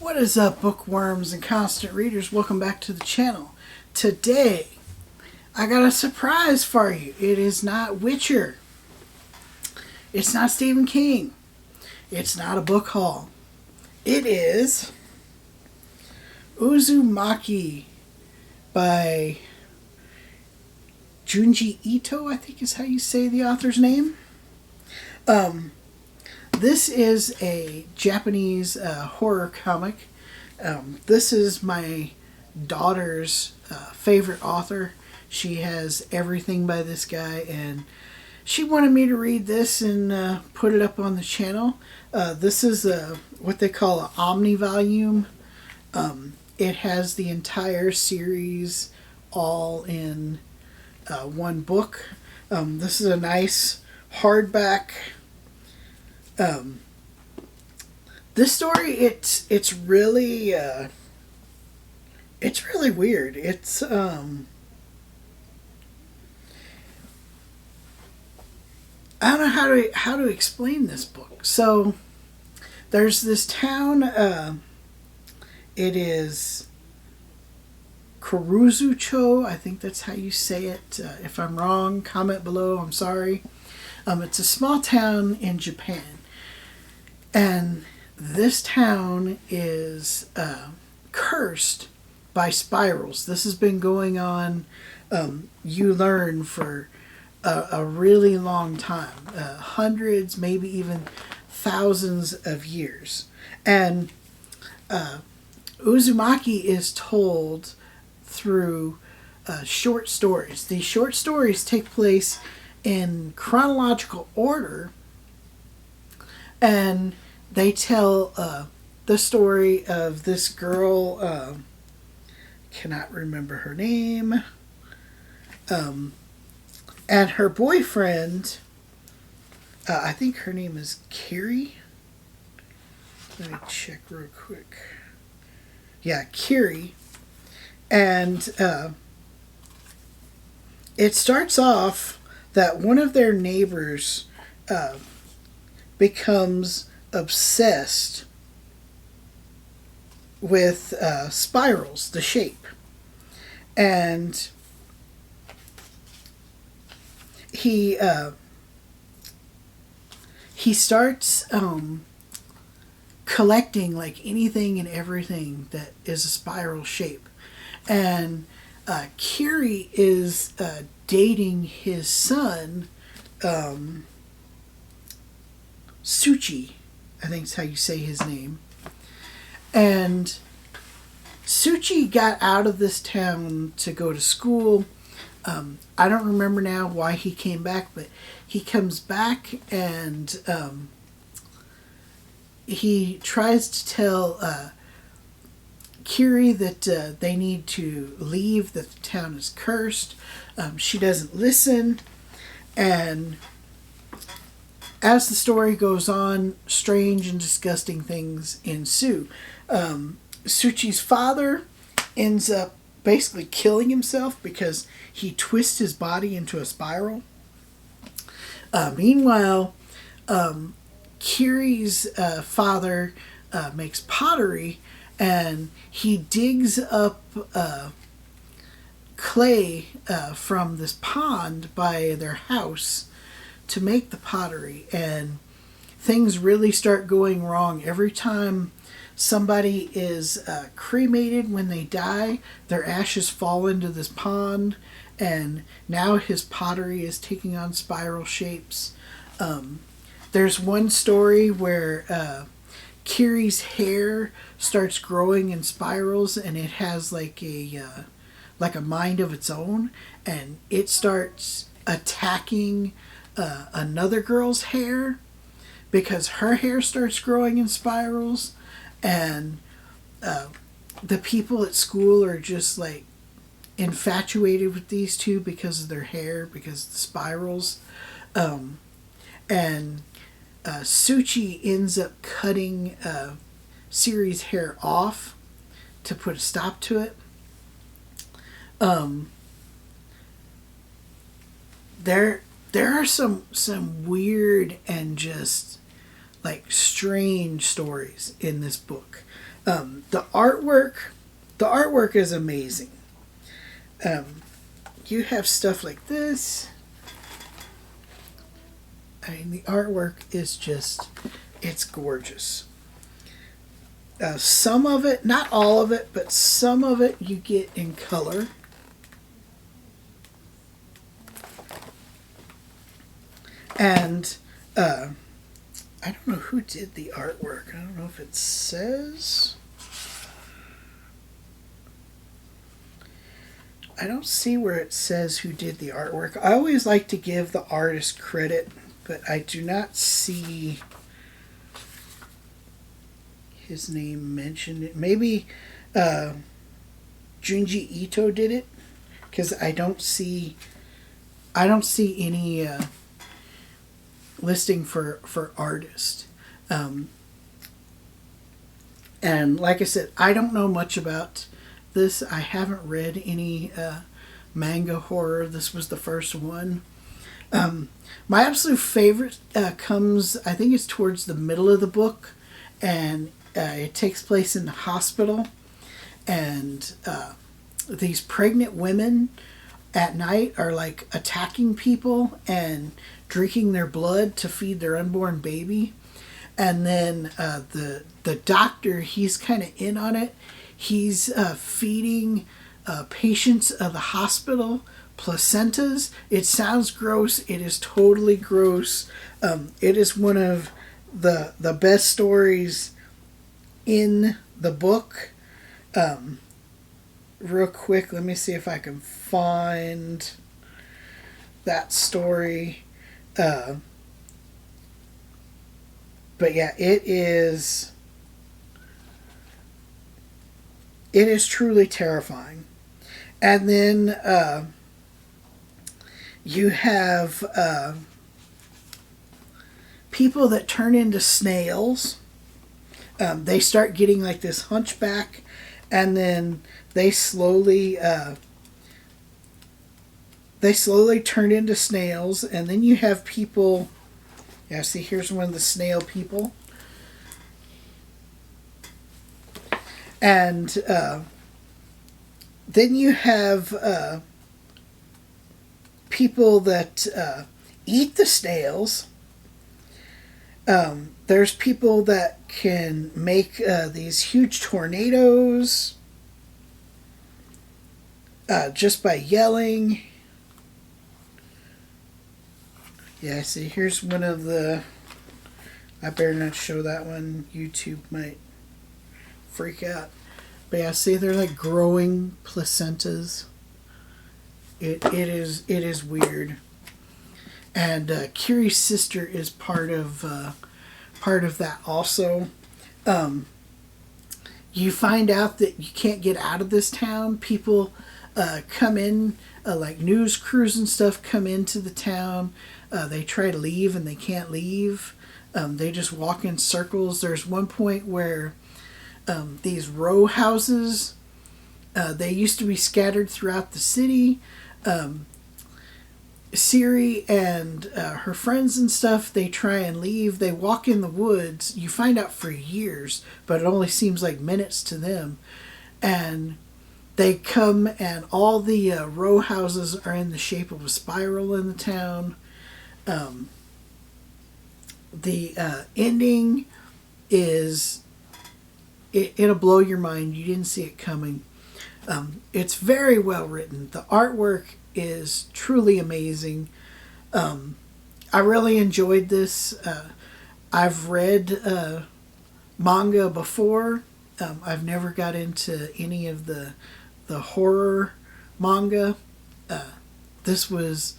What is up, bookworms and constant readers? Welcome back to the channel. Today, I got a surprise for you. It is not Witcher. It's not Stephen King. It's not a book haul. It is Uzumaki by Junji Ito, I think is how you say the author's name. This is a Japanese horror comic. This is my daughter's favorite author. She has everything by this guy, and she wanted me to read this and put it up on the channel. This is what they call an omni volume. It has the entire series all in one book. This is a nice hardback. This story, it's really weird. It's I don't know how to explain this book. So there's this town. It is Kuruzucho. I think that's how you say it. If I'm wrong, comment below. I'm sorry. It's a small town in Japan. And this town is cursed by spirals. This has been going on, you learn, for a really long time. Hundreds, maybe even thousands of years. And Uzumaki is told through short stories. These short stories take place in chronological order, and they tell the story of this girl, cannot remember her name, and her boyfriend, I think her name is Kiri. Let me check real quick. Yeah, Kiri. And it starts off that one of their neighbors becomes obsessed with spirals, the shape. And he starts collecting like anything and everything that is a spiral shape. And Kiri is dating his son, Suchi, I think is how you say his name. And Suchi got out of this town to go to school. I don't remember now why he came back, but he comes back and he tries to tell Kiri that they need to leave, that the town is cursed. She doesn't listen, and as the story goes on, strange and disgusting things ensue. Suchi's father ends up basically killing himself because he twists his body into a spiral. Meanwhile, Kiri's father makes pottery, and he digs up clay from this pond by their house to make the pottery, and things really start going wrong. Every time somebody is cremated, when they die, their ashes fall into this pond, and now his pottery is taking on spiral shapes. There's one story where Kiri's hair starts growing in spirals, and it has like a mind of its own, and it starts attacking another girl's hair because her hair starts growing in spirals, and the people at school are just like infatuated with these two because of their hair, because of the spirals. And Suchi ends up cutting Siri's hair off to put a stop to it. There are some weird and just like strange stories in this book. The artwork is amazing. You have stuff like this. I mean, the artwork is just, it's gorgeous. Some of it, not all of it, but some of it you get in color. And I don't know who did the artwork. I don't know if it says. I don't see where it says who did the artwork. I always like to give the artist credit, but I do not see his name mentioned. Maybe Junji Ito did it, because I don't see any listing for artist. And like I said, I don't know much about this. I haven't read any manga horror. This was the first one. My absolute favorite comes, I think it's towards the middle of the book, and it takes place in the hospital, and these pregnant women at night are like attacking people and drinking their blood to feed their unborn baby. And then the doctor, he's kind of in on it. He's feeding patients of the hospital placentas. It sounds gross. It is totally gross. It is one of the best stories in the book. Real quick, let me see if I can find that story. But yeah, it is truly terrifying. And then you have people that turn into snails. They start getting like this hunchback, and then they slowly turn into snails. And then you have people. Yeah, see, here's one of the snail people. And then you have people that eat the snails. There's people that can make these huge tornadoes just by yelling. Yeah, see, here's one of the... I better not show that one. YouTube might freak out. But yeah, see, they're like growing placentas. It is weird. And Kiri's sister is part of that also. You find out that you can't get out of this town. People come in, like news crews and stuff come into the town. They try to leave and they can't leave. They just walk in circles. There's one point where these row houses, they used to be scattered throughout the city. Siri and her friends and stuff, they try and leave. They walk in the woods. You find out for years, but it only seems like minutes to them. And they come, and all the row houses are in the shape of a spiral in the town. The ending is... It'll blow your mind. You didn't see it coming. It's very well written. The artwork is truly amazing. I really enjoyed this. I've read manga before. I've never got into any of the horror manga. This was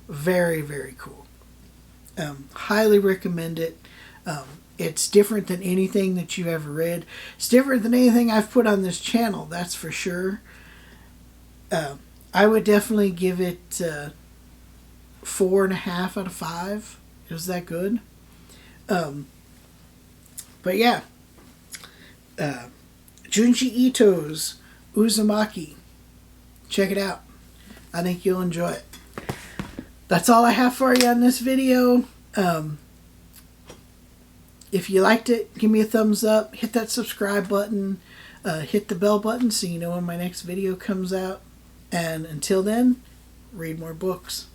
very, very cool. Highly recommend it. It's different than anything that you ever read. It's different than anything I've put on this channel, that's for sure. I would definitely give it 4.5 out of 5. It was that good. But yeah. Junji Ito's Uzumaki. Check it out. I think you'll enjoy it. That's all I have for you on this video. If you liked it, give me a thumbs up. Hit that subscribe button. Hit the bell button so you know when my next video comes out. And until then, read more books.